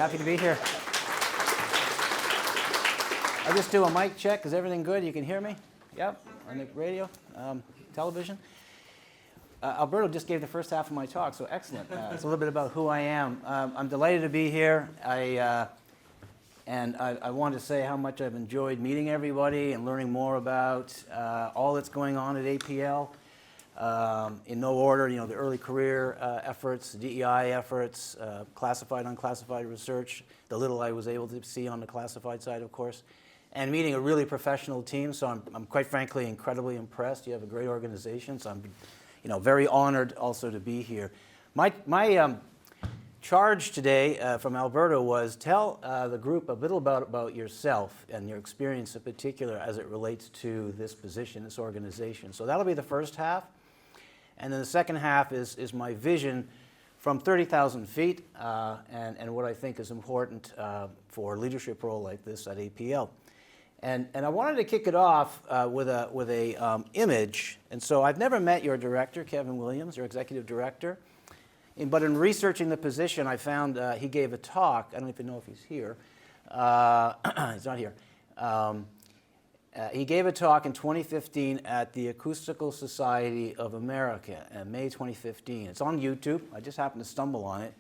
Happy to be here. I'll just do a mic check. Is everything good? You can hear me? Yep, on the radio, television. Alberto just gave the first half of my talk, so excellent. It's a little bit about who I am. I'm delighted to be here. I want to say how much I've enjoyed meeting everybody and learning more about all that's going on at APL. In no order, the early career efforts, DEI efforts, classified, unclassified research, the little I was able to see on the classified side, of course, and meeting a really professional team. So I'm quite frankly incredibly impressed. You have a great organization, so I'm very honored also to be here. My charge today from Alberto was tell the group a little about yourself and your experience in particular as it relates to this position, this organization. So that'll be the first half. And then the second half is my vision from 30,000 feet and what I think is important for a leadership role like this at APL. And I wanted to kick it off with a image. And so I've never met your director, Kevin Williams, your executive director. But in researching the position, I found he gave a talk. I don't even know if he's here. He's not here. He gave a talk in 2015 at the Acoustical Society of America in May 2015. It's on YouTube. I just happened to stumble on it.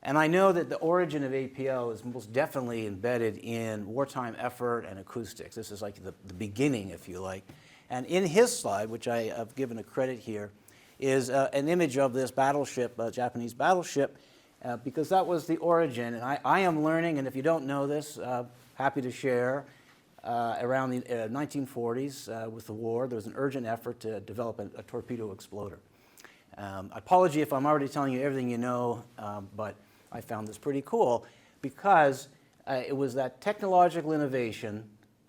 And I know that the origin of APL is most definitely embedded in wartime effort and acoustics. This is like the beginning, if you like. And in his slide, which I have given a credit here, is an image of this battleship, Japanese battleship, because that was the origin. And I am learning, and if you don't know this, happy to share, around the 1940s with the war, there was an urgent effort to develop a torpedo exploder. Apology if I'm already telling you everything you know, but I found this pretty cool because it was that technological innovation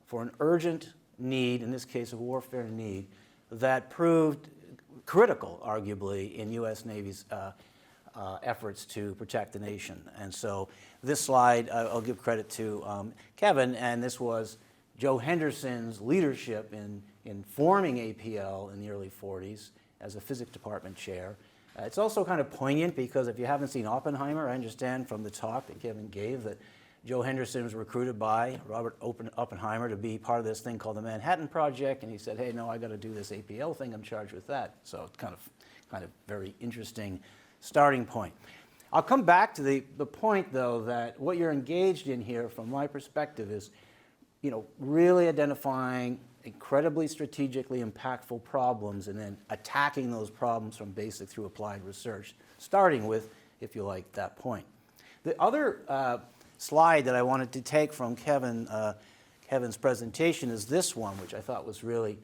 for an urgent need, in this case a warfare need, that proved critical, arguably, in U.S. Navy's efforts to protect the nation. And so this slide, I'll give credit to Kevin, and this was Joe Henderson's leadership in forming APL in the early 40s as a physics department chair. It's also kind of poignant because if you haven't seen Oppenheimer, I understand from the talk that Kevin gave that Joe Henderson was recruited by Robert Oppenheimer to be part of this thing called the Manhattan Project, and he said, hey, no, I got to do this APL thing, I'm charged with that. So it's kind of very interesting starting point. I'll come back to the point, though, that what you're engaged in here, from my perspective, is really identifying incredibly strategically impactful problems and then attacking those problems from basic through applied research, starting with, if you like, that point. The other slide that I wanted to take from Kevin's presentation is this one, which I thought was really,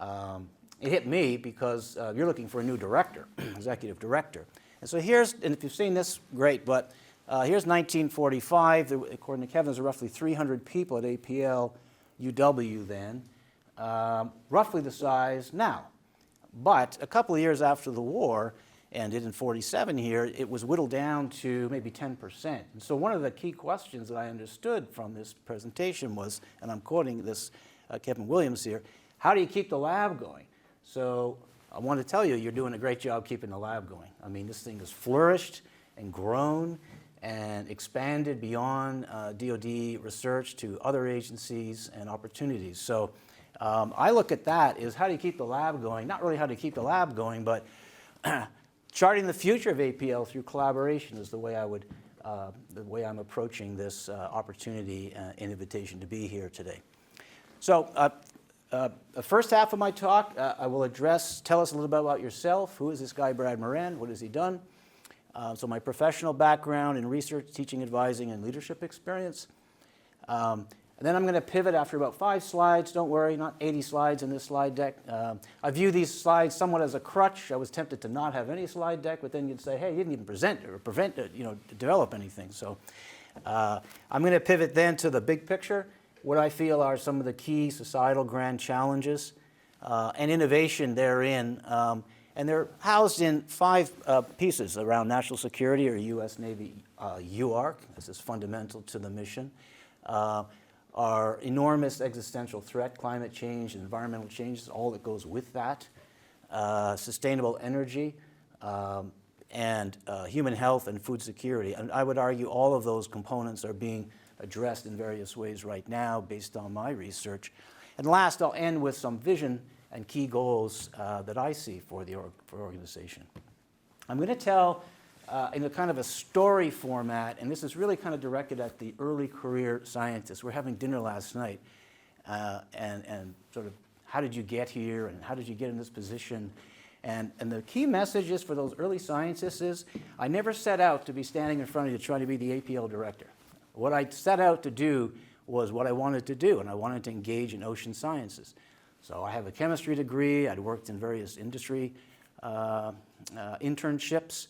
it hit me because you're looking for a new director, executive director. And so here's, and if you've seen this, great, but here's 1945. According to Kevin, there's roughly 300 people at APL-UW then, roughly the size now. But a couple of years after the war ended in 47 here, it was whittled down to maybe 10%. And so one of the key questions that I understood from this presentation was, and I'm quoting this Kevin Williams here, how do you keep the lab going? So I want to tell you, you're doing a great job keeping the lab going. I mean, this thing has flourished and grown and expanded beyond DoD research to other agencies and opportunities. So I look at that as how do you keep the lab going? Not really how to keep the lab going, but charting the future of APL through collaboration is the way I'm approaching this opportunity and invitation to be here today. So the first half of my talk, I will tell us a little bit about yourself. Who is this guy, Brad Moran? What has he done? So my professional background in research, teaching, advising, and leadership experience. And then I'm going to pivot after about 5 slides. Don't worry, not 80 slides in this slide deck. I view these slides somewhat as a crutch. I was tempted to not have any slide deck, but then you'd say, hey, you didn't even present or develop anything. So I'm going to pivot then to the big picture, what I feel are some of the key societal grand challenges and innovation therein. And they're housed in 5 pieces around national security or U.S. Navy UARC. This is fundamental to the mission. Our enormous existential threat, climate change, environmental change, all that goes with that. Sustainable energy, and human health and food security. And I would argue all of those components are being addressed in various ways right now based on my research. And last, I'll end with some vision and key goals that I see for the organization. I'm going to tell in a kind of a story format, and this is really kind of directed at the early career scientists. We're having dinner last night, and sort of how did you get here, and how did you get in this position? And the key message is for those early scientists is, I never set out to be standing in front of you trying to be the APL director. What I set out to do was what I wanted to do, and I wanted to engage in ocean sciences. So I have a chemistry degree. I'd worked in various industry internships,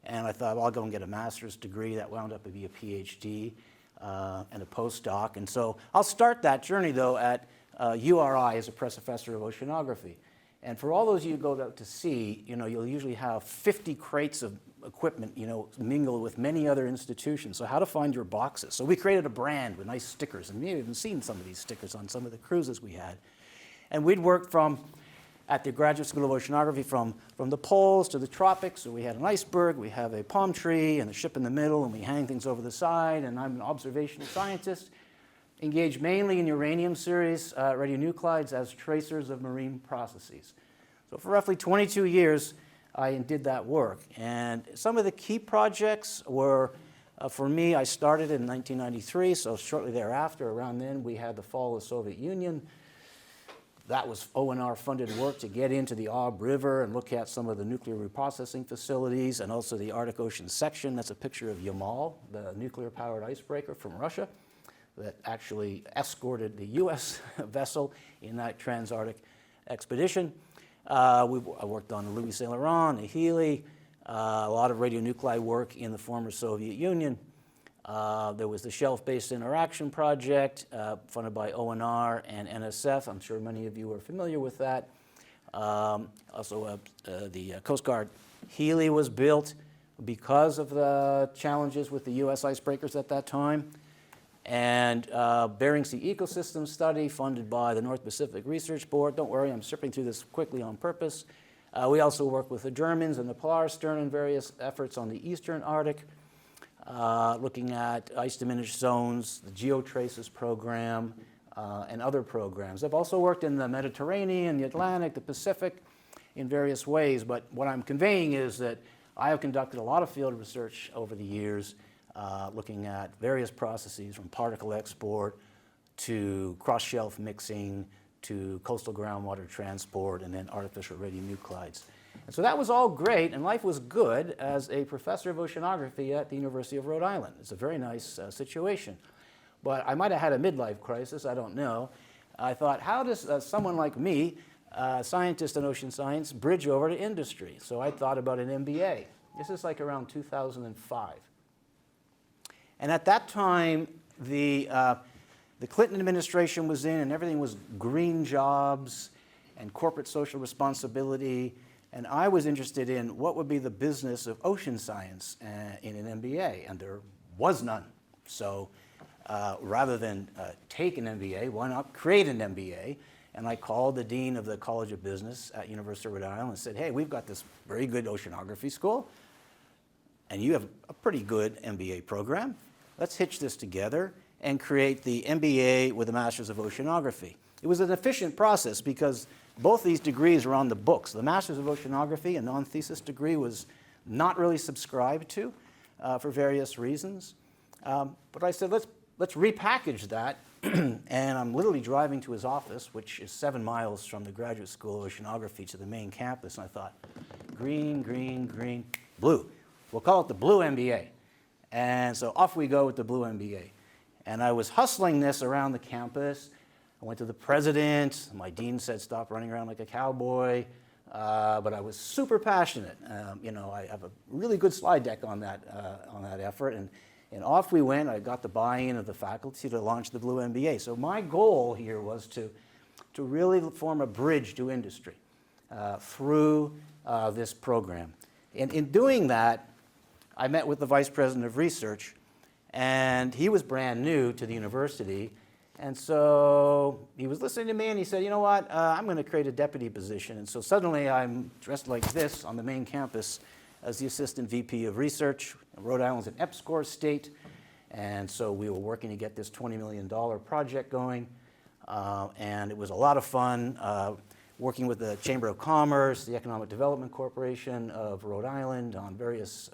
and I thought, well, I'll go and get a master's degree. That wound up to be a PhD and a postdoc. And so I'll start that journey, though, at URI as a professor of oceanography. And for all those of you who go out to sea, you'll usually have 50 crates of equipment, mingled with many other institutions. So how to find your boxes. So we created a brand with nice stickers, and you've even seen some of these stickers on some of the cruises we had. And we'd work at the Graduate School of Oceanography from the poles to the tropics. So we had an iceberg, we have a palm tree and a ship in the middle, and we hang things over the side, and I'm an observational scientist, engaged mainly in uranium series radionuclides as tracers of marine processes. So for roughly 22 years, I did that work. And some of the key projects were, for me, I started in 1993, so shortly thereafter, around then, we had the fall of the Soviet Union. That was ONR funded work to get into the Ob River and look at some of the nuclear reprocessing facilities and also the Arctic Ocean section. That's a picture of Yamal, the nuclear-powered icebreaker from Russia that actually escorted the U.S. vessel in that trans-Arctic expedition. I worked on the Louis Saint Laurent, the Healy, a lot of radionuclide work in the former Soviet Union. There was the Shelf-Based Interaction Project funded by ONR and NSF. I'm sure many of you are familiar with that. Also, the Coast Guard Healy was built because of the challenges with the U.S. icebreakers at that time. And Bering Sea Ecosystem Study funded by the North Pacific Research Board. Don't worry, I'm stripping through this quickly on purpose. We also work with the Germans and the Polarstern in various efforts on the Eastern Arctic, looking at ice diminished zones, the GeoTraces program, and other programs. I've also worked in the Mediterranean, the Atlantic, the Pacific in various ways, but what I'm conveying is that I have conducted a lot of field research over the years, looking at various processes from particle export to cross-shelf mixing to coastal groundwater transport and then artificial radionuclides. And so that was all great, and life was good as a professor of oceanography at the University of Rhode Island. It's a very nice situation. But I might have had a midlife crisis, I don't know. I thought, how does someone like me, a scientist in ocean science, bridge over to industry? So I thought about an MBA. This is like around 2005. And at that time, the Clinton administration was in, and everything was green jobs and corporate social responsibility. And I was interested in what would be the business of ocean science in an MBA, and there was none. So rather than take an MBA, why not create an MBA? And I called the dean of the College of Business at University of Rhode Island and said, hey, we've got this very good oceanography school, and you have a pretty good MBA program. Let's hitch this together and create the MBA with a Master's of Oceanography. It was an efficient process because both these degrees are on the books. The Master's of Oceanography, a non-thesis degree, was not really subscribed to for various reasons. But I said, let's repackage that. And I'm literally driving to his office, which is 7 miles from the Graduate School of Oceanography to the main campus. And I thought, green, green, green, blue. We'll call it the Blue MBA. And so off we go with the Blue MBA. And I was hustling this around the campus. I went to the president. My dean said, stop running around like a cowboy. But I was super passionate. I have a really good slide deck on that effort. And off we went. I got the buy-in of the faculty to launch the Blue MBA. So my goal here was to really form a bridge to industry through this program. And in doing that, I met with the vice president of research, and he was brand new to the university. And so he was listening to me, and he said, you know what, I'm going to create a deputy position. And so suddenly I'm dressed like this on the main campus as the Assistant VP of Research. Rhode Island's an EPSCoR state, and so we were working to get this $20 million project going. And it was a lot of fun working with the Chamber of Commerce, the Economic Development Corporation of Rhode Island on various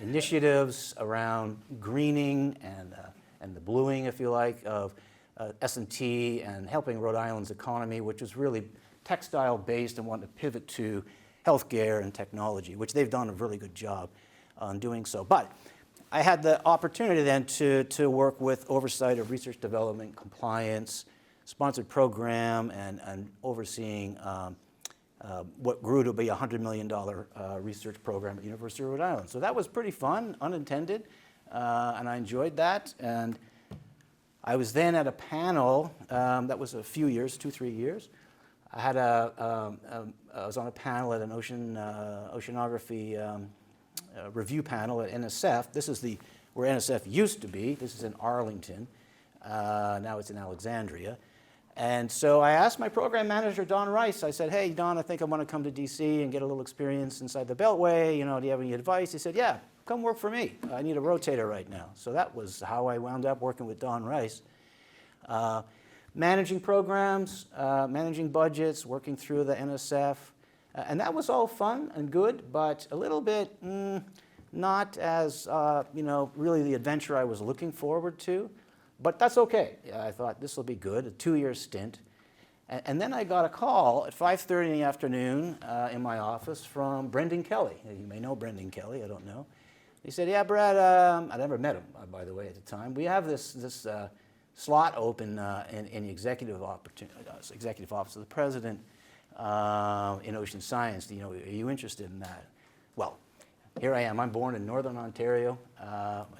initiatives around greening and the bluing, if you like, of S&T and helping Rhode Island's economy, which was really textile-based and wanted to pivot to healthcare and technology, which they've done a really good job on doing so. But I had the opportunity then to work with oversight of research development, compliance, sponsored program, and overseeing what grew to be a $100 million research program at the University of Rhode Island. So that was pretty fun, unintended, and I enjoyed that. And I was then at a panel that was a few years, 2-3 years. I had I was on a panel at an oceanography review panel at NSF. This is where NSF used to be. This is in Arlington. Now it's in Alexandria. And so I asked my program manager, Don Rice, I said, hey, Don, I think I want to come to DC and get a little experience inside the Beltway. Do you have any advice? He said, yeah, come work for me. I need a rotator right now. So that was how I wound up working with Don Rice. Managing programs, managing budgets, working through the NSF. And that was all fun and good, but a little bit not as, really the adventure I was looking forward to. But that's okay. I thought this will be good, a 2-year stint. And then I got a call at 5:30 in the afternoon in my office from Brendan Kelly. You may know Brendan Kelly, I don't know. He said, yeah, Brad, I never met him, by the way, at the time. We have this slot open in the executive office of the president in ocean science. Are you interested in that? Well, here I am. I'm born in Northern Ontario,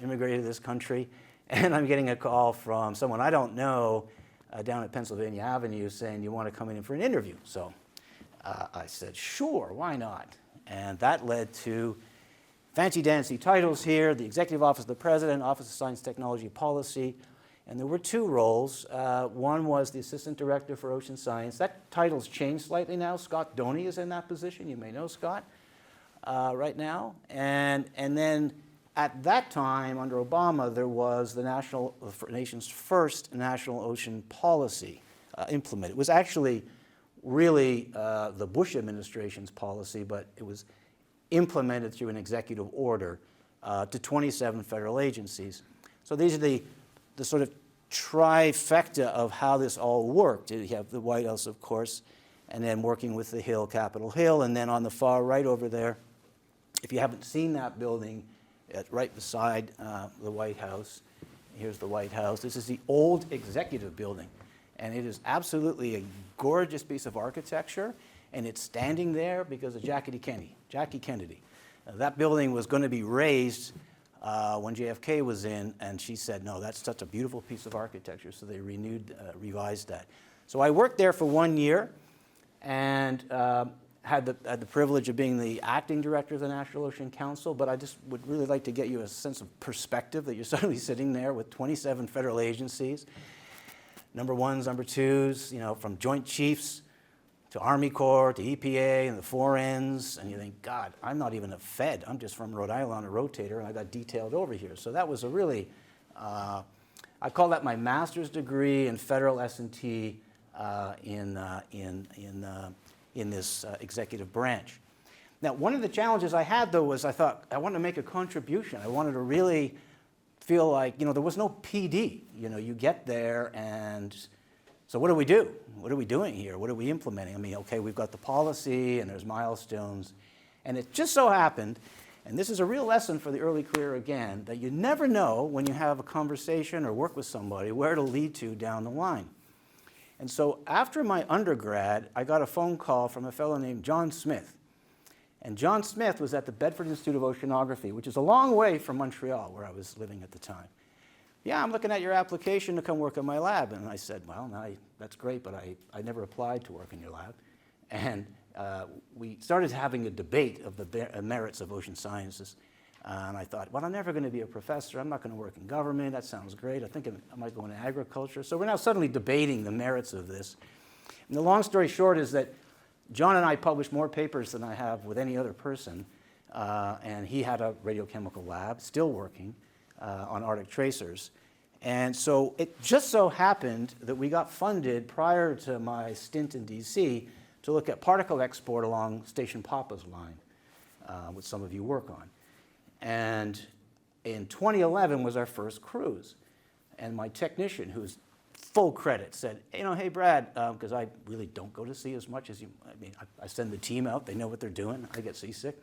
immigrated to this country. And I'm getting a call from someone I don't know down at Pennsylvania Avenue saying, you want to come in for an interview? So I said, sure, why not? And that led to fancy-dancy titles here, the Executive Office of the President, Office of Science, Technology, Policy. And there were 2 roles. One was the Assistant Director for Ocean Science. That title's changed slightly now. Scott Doney is in that position. You may know Scott right now. And then at that time, under Obama, there was the nation's first national ocean policy implemented. It was actually really the Bush administration's policy, but it was implemented through an executive order to 27 federal agencies. So these are the sort of trifecta of how this all worked. You have the White House, of course, and then working with the Hill, Capitol Hill, and then on the far right over there, if you haven't seen that building, right beside the White House. Here's the White House. This is the old executive building, and it is absolutely a gorgeous piece of architecture, and it's standing there because of Jackie Kennedy. That building was going to be raised when JFK was in, and she said, no, that's such a beautiful piece of architecture, so they revised that. So I worked there for 1 year, and had the privilege of being the acting director of the National Ocean Council, but I just would really like to get you a sense of perspective that you're suddenly sitting there with 27 federal agencies, number 1s, number 2s, from Joint Chiefs to Army Corps to EPA and the 4Ns, and you think, God, I'm not even a Fed. I'm just from Rhode Island on a rotator, and I got detailed over here. So that was a really, I call that my master's degree in federal S&T in this executive branch. Now, one of the challenges I had, though, was I thought I wanted to make a contribution. I wanted to really feel like, there was no PD. You get there, and so what do we do? What are we doing here? What are we implementing? I mean, okay, we've got the policy, and there's milestones. And it just so happened, and this is a real lesson for the early career again, that you never know when you have a conversation or work with somebody where it'll lead to down the line. And so after my undergrad, I got a phone call from a fellow named John Smith. And John Smith was at the Bedford Institute of Oceanography, which is a long way from Montreal, where I was living at the time. Yeah, I'm looking at your application to come work in my lab. And I said, well, that's great, but I never applied to work in your lab. And we started having a debate of the merits of ocean sciences. And I thought, well, I'm never going to be a professor. I'm not going to work in government. That sounds great. I think I might go into agriculture. So we're now suddenly debating the merits of this. And the long story short is that John and I published more papers than I have with any other person and he had a radiochemical lab, still working on Arctic tracers. And so it just so happened that we got funded prior to my stint in DC to look at particle export along Station Papa's line, which some of you work on. And in 2011 was our first cruise. And my technician, who's full credit, said, hey, Brad, because I really don't go to sea as much as you, I send the team out, they know what they're doing, I get seasick.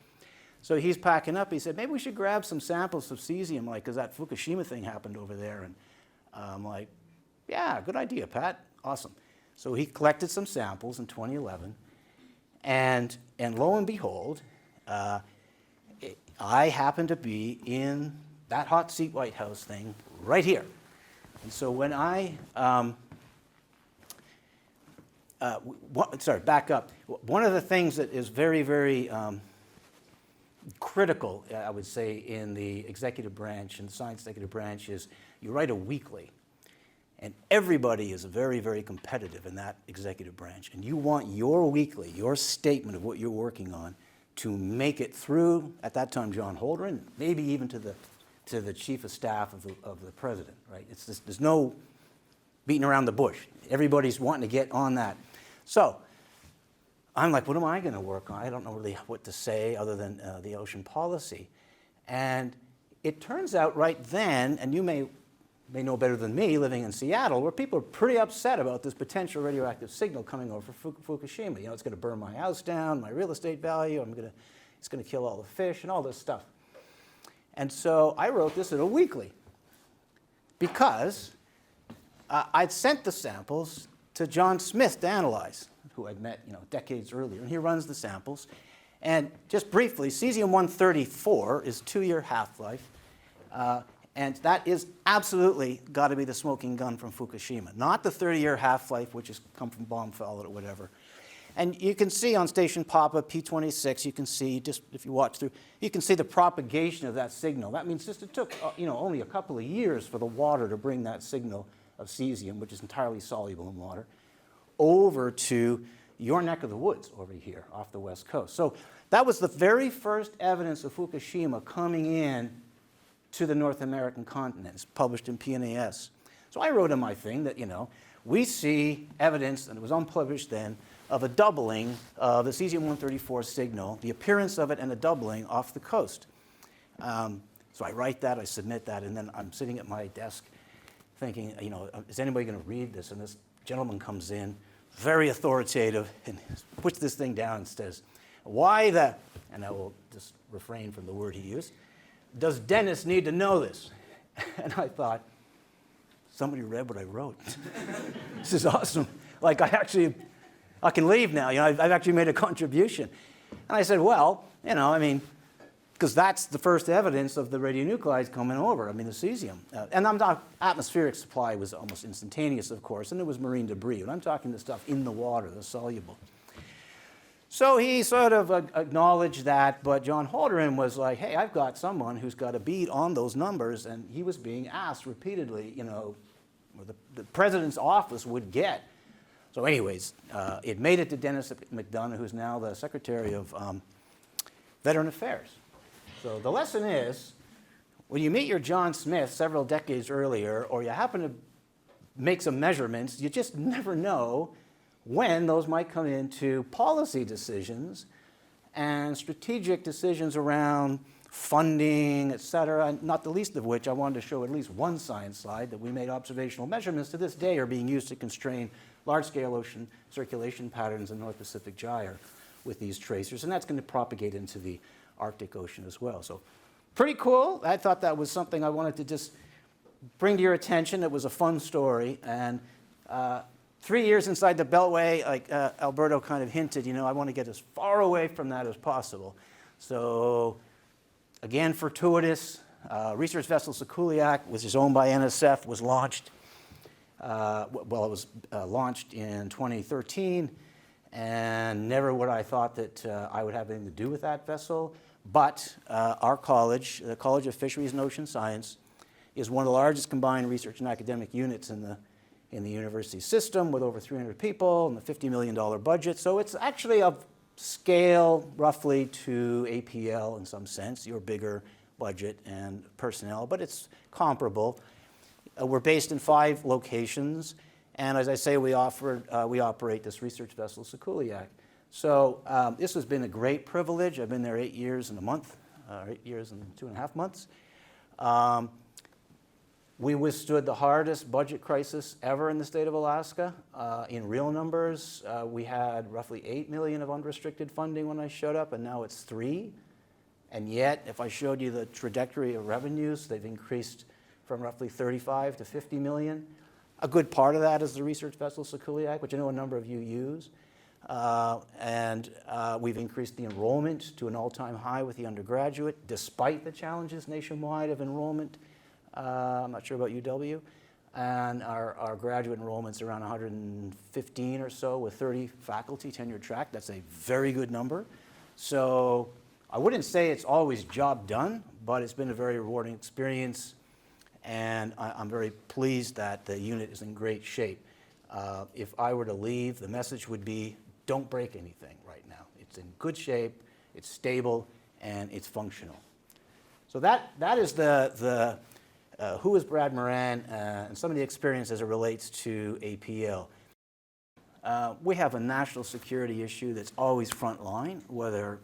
So he's packing up, he said, maybe we should grab some samples of cesium, because that Fukushima thing happened over there. And I'm like, yeah, good idea, Pat, awesome. So he collected some samples in 2011, and lo and behold, I happened to be in that hot seat White House thing right here. And so when back up. One of the things that is very, very critical, I would say, in the executive branch and the science executive branch is you write a weekly. And everybody is very, very competitive in that executive branch. And you want your weekly, your statement of what you're working on, to make it through, at that time, John Holdren, maybe even to the chief of staff of the president, right? It's just, there's no beating around the bush. Everybody's wanting to get on that. So I'm like, what am I going to work on? I don't know really what to say other than the ocean policy. And it turns out right then, and you may know better than me, living in Seattle, where people are pretty upset about this potential radioactive signal coming over Fukushima. It's going to burn my house down, my real estate value, it's going to kill all the fish and all this stuff. And so I wrote this in a weekly because I'd sent the samples to John Smith to analyze, who I'd met decades earlier, and he runs the samples. And just briefly, cesium-134 is 2-year half-life, and that is absolutely got to be the smoking gun from Fukushima, not the 30-year half-life, which has come from bomb fallout or whatever. And you can see on Station Papa, P26, you can see, just if you watch through, you can see the propagation of that signal. That means just it took only a couple of years for the water to bring that signal of cesium, which is entirely soluble in water, over to your neck of the woods over here off the west coast. So that was the very first evidence of Fukushima coming in to the North American continent. It's published in PNAS. So I wrote in my thing that, we see evidence, and it was unpublished then, of a doubling of the cesium-134 signal, the appearance of it and a doubling off the coast. So I write that, I submit that, and then I'm sitting at my desk thinking, is anybody going to read this? And this gentleman comes in, very authoritative, and puts this thing down and says, why the, and I will just refrain from the word he used, does Dennis need to know this? And I thought, somebody read what I wrote. This is awesome. Like, I can leave now. I've actually made a contribution. And I said, well, because that's the first evidence of the radionuclides coming over, the cesium. And I'm talking, atmospheric supply was almost instantaneous, of course, and it was marine debris. And I'm talking the stuff in the water, the soluble. So he sort of acknowledged that, but John Holdren was like, hey, I've got someone who's got a beat on those numbers, and he was being asked repeatedly, or the president's office would get. So anyways, it made it to Dennis McDonough, who's now the Secretary of Veteran Affairs. So the lesson is, when you meet your John Smith several decades earlier, or you happen to make some measurements, you just never know when those might come into policy decisions and strategic decisions around funding, et cetera, not the least of which I wanted to show at least one science slide that we made observational measurements to this day are being used to constrain large-scale ocean circulation patterns in North Pacific gyre with these tracers, and that's going to propagate into the Arctic Ocean as well. So pretty cool. I thought that was something I wanted to just bring to your attention. It was a fun story, and 3 years inside the Beltway, like Alberto kind of hinted, I want to get as far away from that as possible. So again, fortuitous, research vessel Sikuliak, which is owned by NSF, was launched. It was launched in 2013, and never would I thought that I would have anything to do with that vessel. But our college, the College of Fisheries and Ocean Science, is one of the largest combined research and academic units in the university system, with over 300 people and a $50 million budget. So it's actually of scale roughly to APL in some sense, your bigger budget and personnel, but it's comparable. We're based in 5 locations, and as I say, we operate this research vessel, Sikuliak. So this has been a great privilege. I've been there 8 years and a month, 8 years and 2.5 months. We withstood the hardest budget crisis ever in the state of Alaska. In real numbers, we had roughly $8 million of unrestricted funding when I showed up, and now it's $3 million. And yet, if I showed you the trajectory of revenues, they've increased from roughly 35 to 50 million. A good part of that is the research vessel Sikuliak, which I know a number of you use. We've increased the enrollment to an all-time high with the undergraduate, despite the challenges nationwide of enrollment. I'm not sure about UW. And our graduate enrollment's around 115 or so with 30 faculty tenure track. That's a very good number. So I wouldn't say it's always job done, but it's been a very rewarding experience. And I'm very pleased that the unit is in great shape. If I were to leave, the message would be, don't break anything right now. It's in good shape, it's stable, and it's functional. So that is the who is Brad Moran and some of the experience as it relates to APL. We have a national security issue that's always front line, whether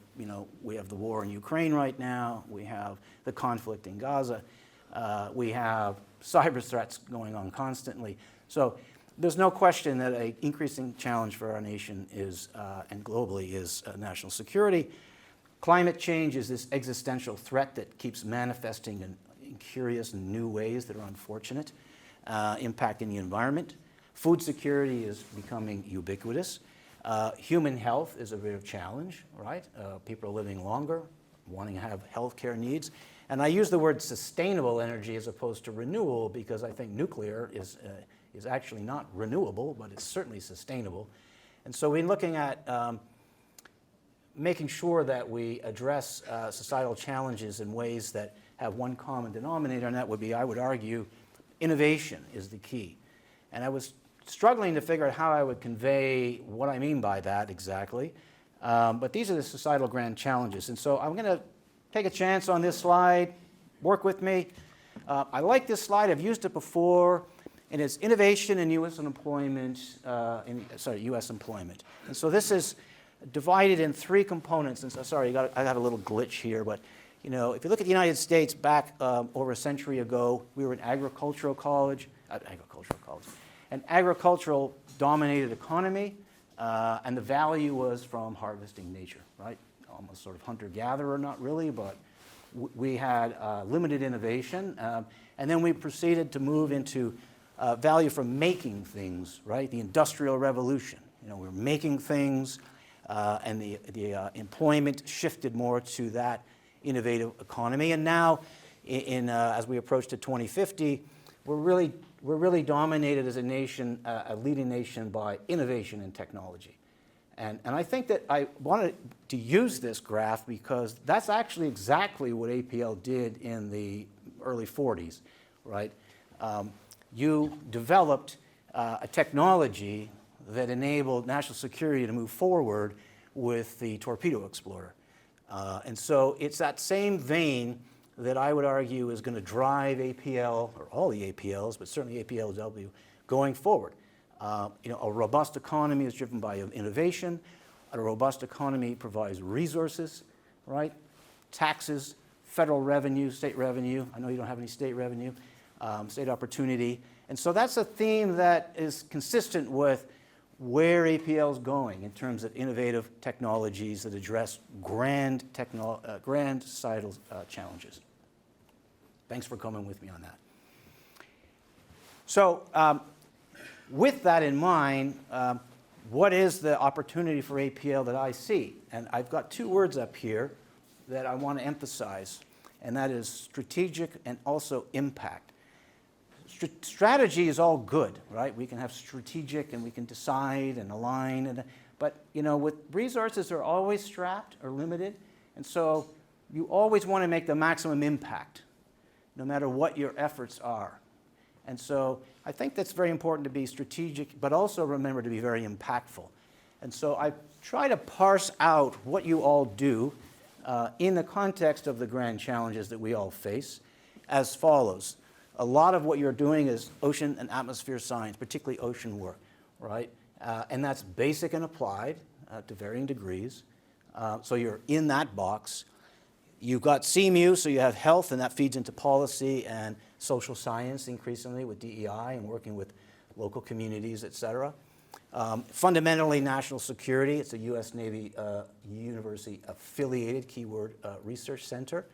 we have the war in Ukraine right now, we have the conflict in Gaza, we have cyber threats going on constantly. So there's no question that an increasing challenge for our nation is, and globally, is national security. Climate change is this existential threat that keeps manifesting in curious and new ways that are unfortunate, impacting the environment. Food security is becoming ubiquitous. Human health is a real challenge, right? People are living longer, wanting to have health care needs. And I use the word sustainable energy as opposed to renewable because I think nuclear is actually not renewable, but it's certainly sustainable. And so we're looking at making sure that we address societal challenges in ways that have one common denominator, and that would be, I would argue, innovation is the key. And I was struggling to figure out how I would convey what I mean by that exactly. But these are the societal grand challenges. And so I'm going to take a chance on this slide, work with me. I like this slide. I've used it before. And it's innovation in U.S. employment. U.S. employment. And so this is divided in 3 components. And so, sorry, I got a little glitch here, but if you look at the United States back over a century ago, we were an agricultural college, an agricultural dominated economy, and the value was from harvesting nature, right? Almost sort of hunter-gatherer, not really, but we had limited innovation. And then we proceeded to move into value from making things, right? The Industrial Revolution. We're making things, and the employment shifted more to that innovative economy. And now, as we approach to 2050, we're really dominated as a nation, a leading nation, by innovation and technology. And I think that I wanted to use this graph because that's actually exactly what APL did in the early 40s, right? You developed a technology that enabled national security to move forward with the torpedo explorer. And so it's that same vein that I would argue is going to drive APL, or all the APLs, but certainly APL-UW, going forward. A robust economy is driven by innovation. A robust economy provides resources, right? Taxes, federal revenue, state revenue. I know you don't have any state revenue, state opportunity. And so that's a theme that is consistent with where APL is going in terms of innovative technologies that address grand societal challenges. Thanks for coming with me on that. So with that in mind, what is the opportunity for APL that I see? And I've got 2 words up here that I want to emphasize, and that is strategic and also impact. Strategy is all good, right? We can have strategic and we can decide and align, but with resources are always strapped or limited, and so you always want to make the maximum impact, no matter what your efforts are. And so I think that's very important to be strategic, but also remember to be very impactful. And so I try to parse out what you all do in the context of the grand challenges that we all face as follows. A lot of what you're doing is ocean and atmosphere science, particularly ocean work, right? And that's basic and applied to varying degrees. So you're in that box. You've got CMU, so you have health, and that feeds into policy and social science increasingly with DEI and working with local communities, et cetera. Fundamentally, national security. It's a U.S. Navy University affiliated keyword research center.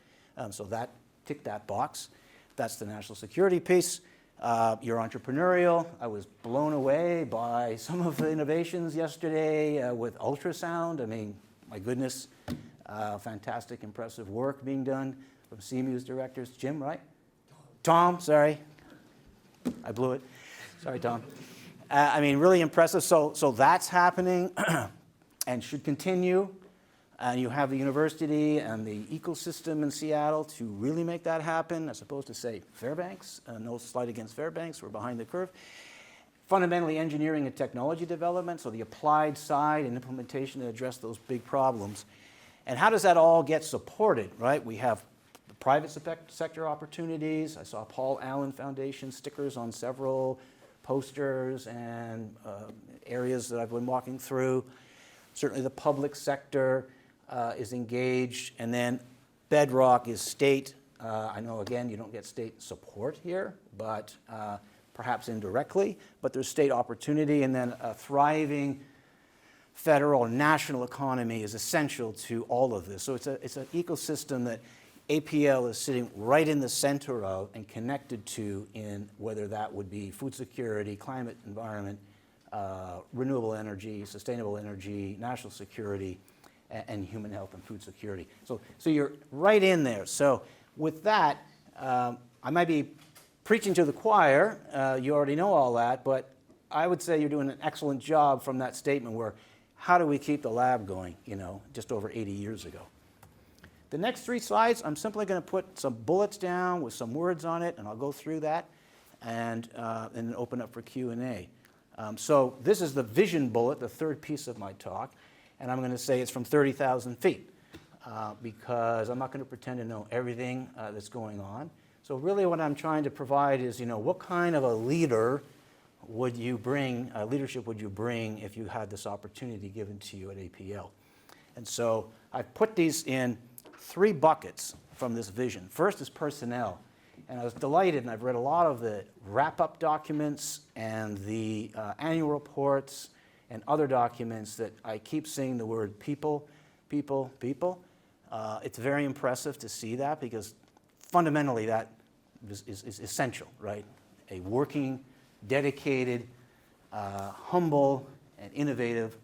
So that tick that box. That's the national security piece. You're entrepreneurial. I was blown away by some of the innovations yesterday with ultrasound. I mean, my goodness, fantastic, impressive work being done from CMU's directors. Jim, right? Tom, sorry. I blew it. Sorry, Tom. I mean, really impressive. So that's happening and should continue. And you have the university and the ecosystem in Seattle to really make that happen, as opposed to, say, Fairbanks. No slight against Fairbanks. We're behind the curve. Fundamentally, engineering and technology development, so the applied side and implementation to address those big problems. And how does that all get supported, right? We have the private sector opportunities. I saw Paul Allen Foundation stickers on several posters and areas that I've been walking through. Certainly the public sector is engaged. And then bedrock is state. I know, again, you don't get state support here, but perhaps indirectly. But there's state opportunity. And then a thriving federal and national economy is essential to all of this. So it's an ecosystem that APL is sitting right in the center of and connected to, in whether that would be food security, climate, environment, renewable energy, sustainable energy, national security, and human health and food security. So you're right in there. So with that, I might be preaching to the choir. You already know all that, but I would say you're doing an excellent job from that statement where, how do we keep the lab going, just over 80 years ago? The next 3 slides, I'm simply going to put some bullets down with some words on it, and I'll go through that and then open up for Q&A. So this is the vision bullet, the third piece of my talk, and I'm going to say it's from 30,000 feet because I'm not going to pretend to know everything that's going on. So really what I'm trying to provide is, what kind of a leader would you bring, leadership would you bring if you had this opportunity given to you at APL? And so I've put these in 3 buckets from this vision. First is personnel. And I was delighted, and I've read a lot of the wrap-up documents and the annual reports and other documents that I keep seeing the word people, people, people. It's very impressive to see that because fundamentally that is essential, right? A working, dedicated, humble, and innovative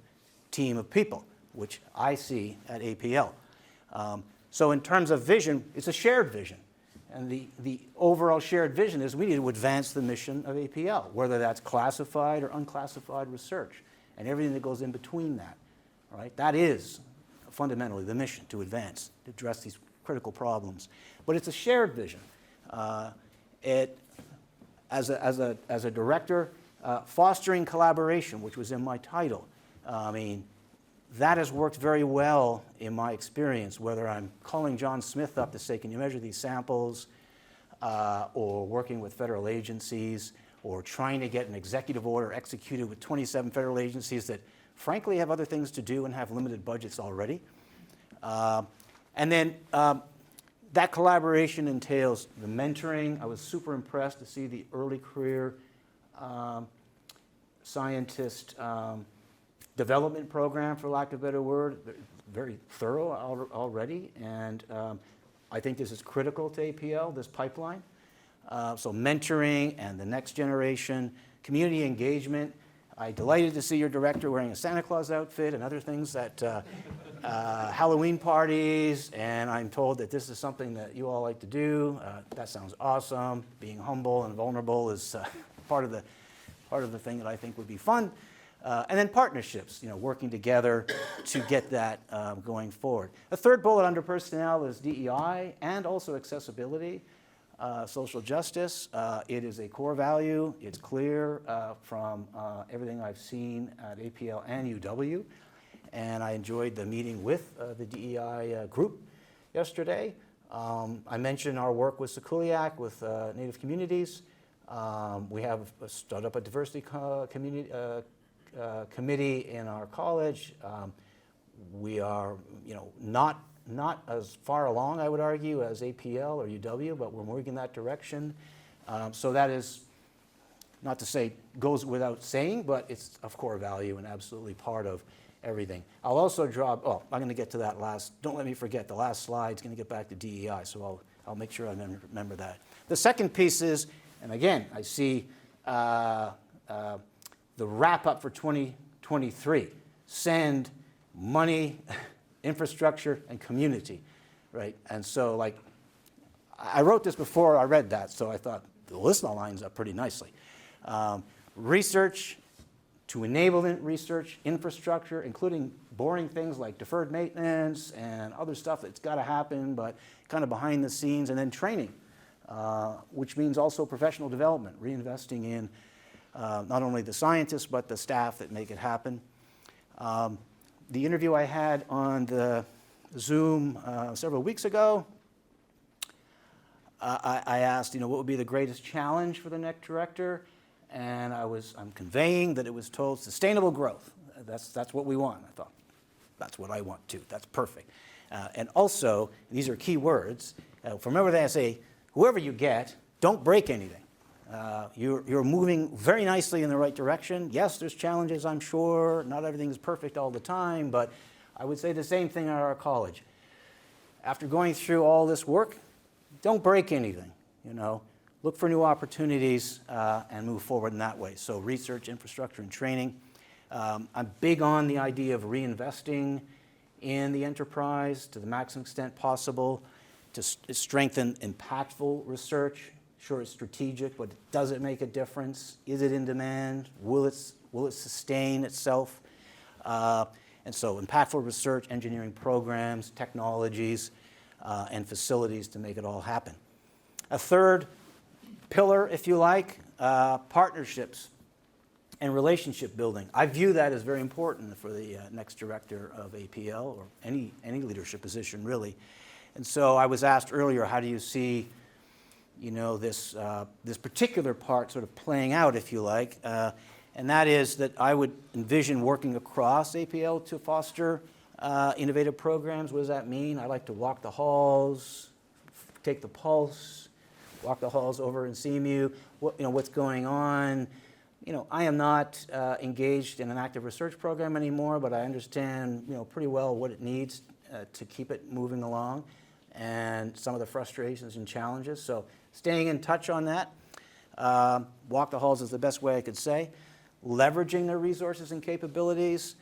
team of people, which I see at APL. So in terms of vision, it's a shared vision. And the overall shared vision is we need to advance the mission of APL, whether that's classified or unclassified research, and everything that goes in between that, right? That is fundamentally the mission, to advance, to address these critical problems. But it's a shared vision. As a director, fostering collaboration, which was in my title, that has worked very well in my experience, whether I'm calling John Smith up to say, can you measure these samples, or working with federal agencies, or trying to get an executive order executed with 27 federal agencies that frankly have other things to do and have limited budgets already. And then that collaboration entails the mentoring. I was super impressed to see the early career scientist development program, for lack of a better word, very thorough already, and I think this is critical to APL, this pipeline. So mentoring and the next generation, community engagement. I'm delighted to see your director wearing a Santa Claus outfit and other things at Halloween parties, and I'm told that this is something that you all like to do. That sounds awesome. Being humble and vulnerable is part of the thing that I think would be fun. And then partnerships, working together to get that going forward. A third bullet under personnel is DEI and also accessibility. social justice. It is a core value. It's clear from everything I've seen at APL and UW. And I enjoyed the meeting with the DEI group yesterday. I mentioned our work with Sekuliak, with Native communities. We have started up a diversity committee in our college. We are, not as far along, I would argue, as APL or UW, but we're moving in that direction. So that is, not to say goes without saying, but it's of core value and absolutely part of everything. I'll also drop, I'm going to get to that last, don't let me forget, the last slide's going to get back to DEI, so I'll make sure I remember that. The second piece is, and again, I see the wrap up for 2023, send money, infrastructure, and community, right? And so, like, I wrote this before I read that, so I thought the list lines up pretty nicely. Research to enablement research, infrastructure, including boring things like deferred maintenance and other stuff that's got to happen, but kind of behind the scenes, and then training, which means also professional development, reinvesting in not only the scientists, but the staff that make it happen. The interview I had on the Zoom several weeks ago, I asked, what would be the greatest challenge for the next director? And I'm conveying that it was told sustainable growth. That's what we want. I thought, that's what I want too. That's perfect. And also, these are key words. Remember that I say, whoever you get, don't break anything. You're moving very nicely in the right direction. Yes, there's challenges, I'm sure. Not everything is perfect all the time, but I would say the same thing at our college. After going through all this work, don't break anything, Look for new opportunities and move forward in that way. So research, infrastructure, and training. I'm big on the idea of reinvesting in the enterprise to the maximum extent possible to strengthen impactful research. Sure, it's strategic, but does it make a difference? Is it in demand? Will it sustain itself? And so impactful research, engineering programs, technologies, and facilities to make it all happen. A third pillar, if you like, partnerships and relationship building. I view that as very important for the next director of APL, or any leadership position, really. And so I was asked earlier, how do you see this particular part sort of playing out, if you like, and that is that I would envision working across APL to foster innovative programs. What does that mean? I like to walk the halls, take the pulse, walk the halls over in CMU, what's going on. I am not engaged in an active research program anymore, but I understand, pretty well what it needs to keep it moving along and some of the frustrations and challenges. So staying in touch on that. Walk the halls is the best way I could say. Leveraging their resources and capabilities.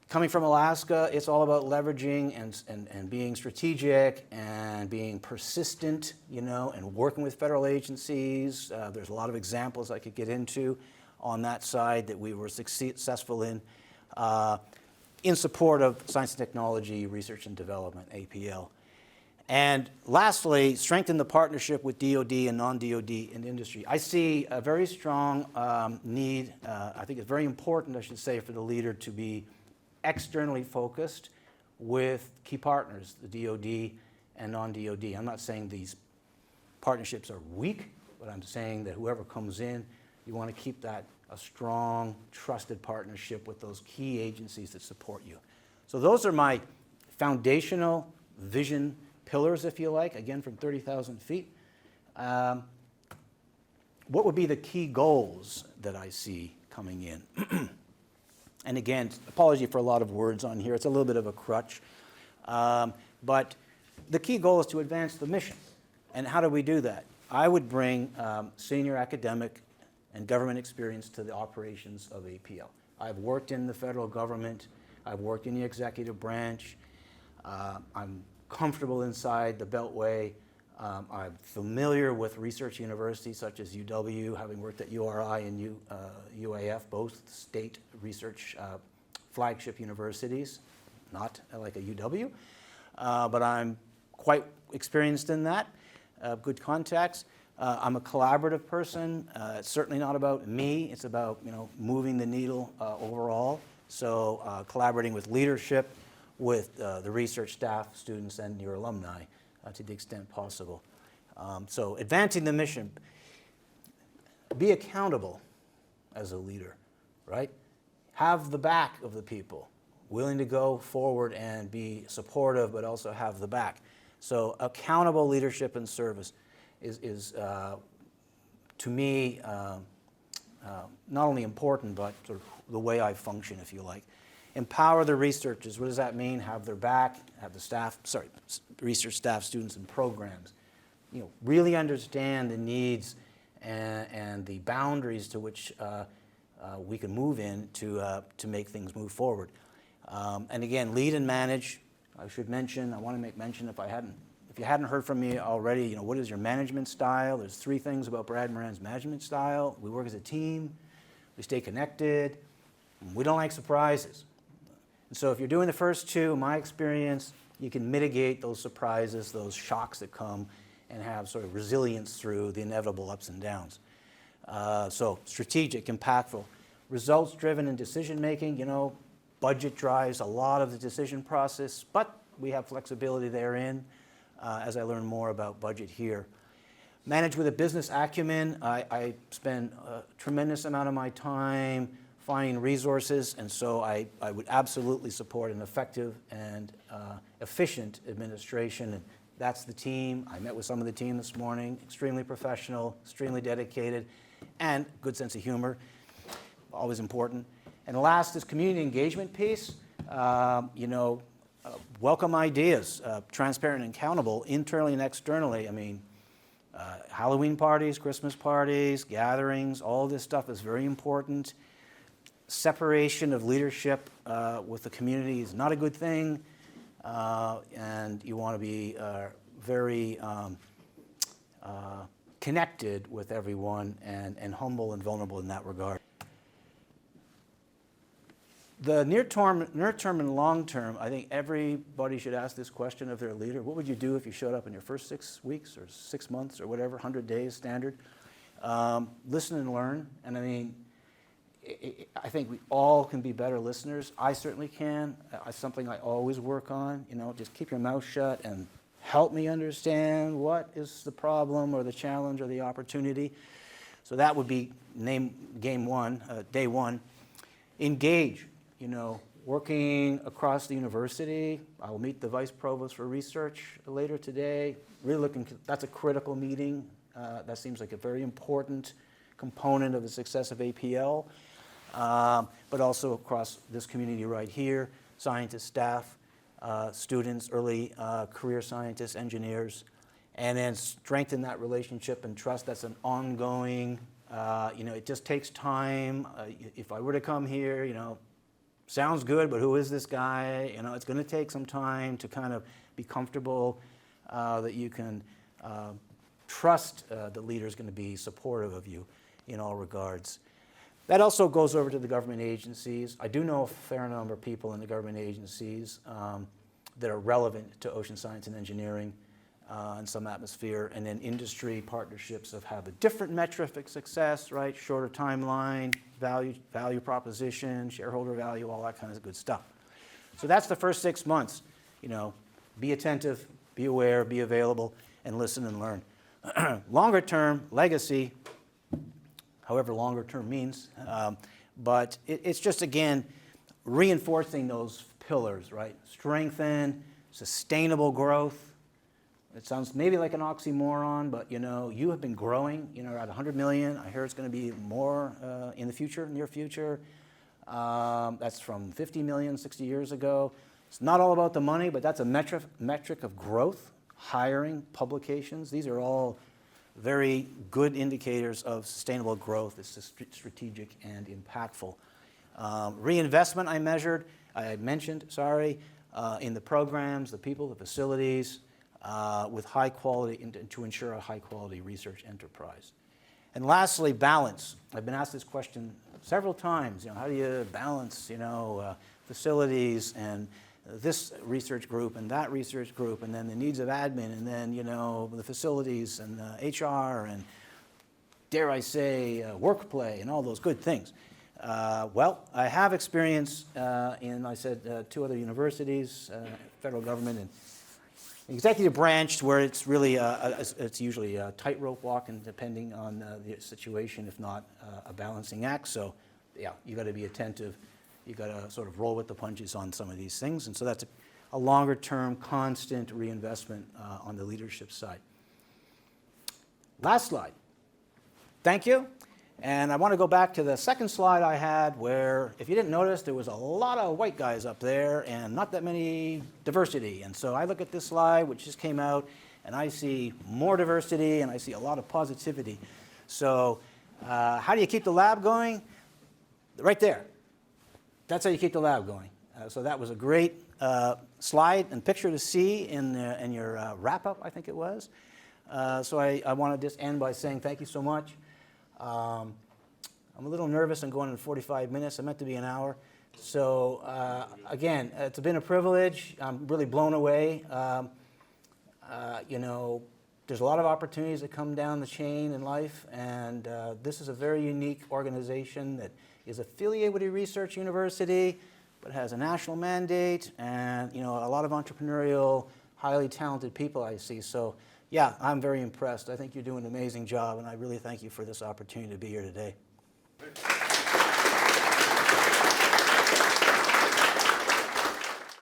Coming from Alaska, it's all about leveraging and being strategic and being persistent, and working with federal agencies. There's a lot of examples I could get into on that side that we were successful in support of science and technology, research and development, APL. And lastly, strengthen the partnership with DoD and non-DoD in industry. I see a very strong need, I think it's very important, I should say, for the leader to be externally focused with key partners, the DoD and non-DoD. I'm not saying these partnerships are weak, but I'm saying that whoever comes in, you want to keep that a strong, trusted partnership with those key agencies that support you. So those are my foundational vision pillars, if you like, again from 30,000 feet. What would be the key goals that I see coming in? And again, apology for a lot of words on here. It's a little bit of a crutch. But the key goal is to advance the mission. And how do we do that? I would bring senior academic and government experience to the operations of APL. I've worked in the federal government. I've worked in the executive branch. I'm comfortable inside the Beltway. I'm familiar with research universities such as UW, having worked at URI and UAF, both state research flagship universities, not like a UW, but I'm quite experienced in that. good contacts. I'm a collaborative person. It's certainly not about me. It's about moving the needle overall. So collaborating with leadership, with the research staff, students, and your alumni to the extent possible. So advancing the mission. Be accountable as a leader, right? Have the back of the people, willing to go forward and be supportive, but also have the back. So accountable leadership and service is to me, not only important, but sort of the way I function, if you like. Empower the researchers. What does that mean? Have their back, have the staff, research staff, students, and programs. Really understand the needs and the boundaries to which we can move in to make things move forward. And again, lead and manage. I should mention, I want to make mention if you hadn't heard from me already, what is your management style? There's 3 things about Brad Moran's management style. We work as a team, we stay connected, we don't like surprises. And so if you're doing the first 2, in my experience, you can mitigate those surprises, those shocks that come, and have sort of resilience through the inevitable ups and downs. So strategic, impactful, results-driven in decision-making. Budget drives a lot of the decision process, but we have flexibility therein as I learn more about budget here. Manage with a business acumen. I spend a tremendous amount of my time finding resources, and so I would absolutely support an effective and efficient administration. And that's the team. I met with some of the team this morning. Extremely professional, extremely dedicated, and good sense of humor. Always important. And last is community engagement piece. Welcome ideas, transparent and accountable, internally and externally. I mean, Halloween parties, Christmas parties, gatherings, all this stuff is very important. Separation of leadership with the community is not a good thing, and you want to be very connected with everyone and humble and vulnerable in that regard. The near term and long term, I think everybody should ask this question of their leader. What would you do if you showed up in your first 6 weeks or 6 months or whatever, 100 days standard? Listen and learn. And I mean, I think we all can be better listeners. I certainly can. It's something I always work on. Just keep your mouth shut and help me understand what is the problem or the challenge or the opportunity. So that would be day one. Engage. Working across the university. I will meet the Vice Provost for Research later today. Really that's a critical meeting. That seems like a very important component of the success of APL, but also across this community right here, scientists, staff, students, early career scientists, engineers, and then strengthen that relationship and trust. That's an ongoing, it just takes time. If I were to come here, sounds good, but who is this guy? It's going to take some time to kind of be comfortable that you can trust the leader is going to be supportive of you in all regards. That also goes over to the government agencies. I do know a fair number of people in the government agencies that are relevant to ocean science and engineering in some atmosphere, and then industry partnerships have a different metric of success, right? Shorter timeline, value proposition, shareholder value, all that kind of good stuff. So that's the first 6 months. Be attentive, be aware, be available, and listen and learn. Longer term, legacy, however longer term means, but it's just, again, reinforcing those pillars, right? Strengthen, sustainable growth. It sounds maybe like an oxymoron, but you have been growing. At 100 million. I hear it's going to be more in the future, near future. That's from 50 million 60 years ago. It's not all about the money, but that's a metric of growth, hiring, publications. These are all very good indicators of sustainable growth. It's strategic and impactful. Reinvestment I mentioned, in the programs, the people, the facilities, with high quality, to ensure a high quality research enterprise. And lastly, balance. I've been asked this question several times. How do you balance, facilities and this research group and that research group, and then the needs of admin, and then, you know, the facilities and HR and, dare I say, work play and all those good things. Well, I have experience in, I said, 2 other universities, federal government and executive branch, where it's really, it's usually a tightrope walk, and depending on the situation, if not a balancing act. So, yeah, you got to be attentive. You got to sort of roll with the punches on some of these things, and so that's a longer-term, constant reinvestment on the leadership side. Last slide. Thank you. And I want to go back to the second slide I had, where, if you didn't notice, there was a lot of white guys up there and not that many diversity. And so I look at this slide, which just came out, and I see more diversity, and I see a lot of positivity. So how do you keep the lab going? Right there. That's how you keep the lab going. So that was a great slide and picture to see in your wrap-up, I think it was. So I want to just end by saying thank you so much. I'm a little nervous. I'm going in 45 minutes. I meant to be an hour. So again, it's been a privilege. I'm really blown away. You know, there's a lot of opportunities that come down the chain in life, and this is a very unique organization that is affiliated with a research university, but has a national mandate, and, you know, a lot of entrepreneurial, highly talented people I see. So yeah, I'm very impressed. I think you're doing an amazing job, and I really thank you for this opportunity to be here today.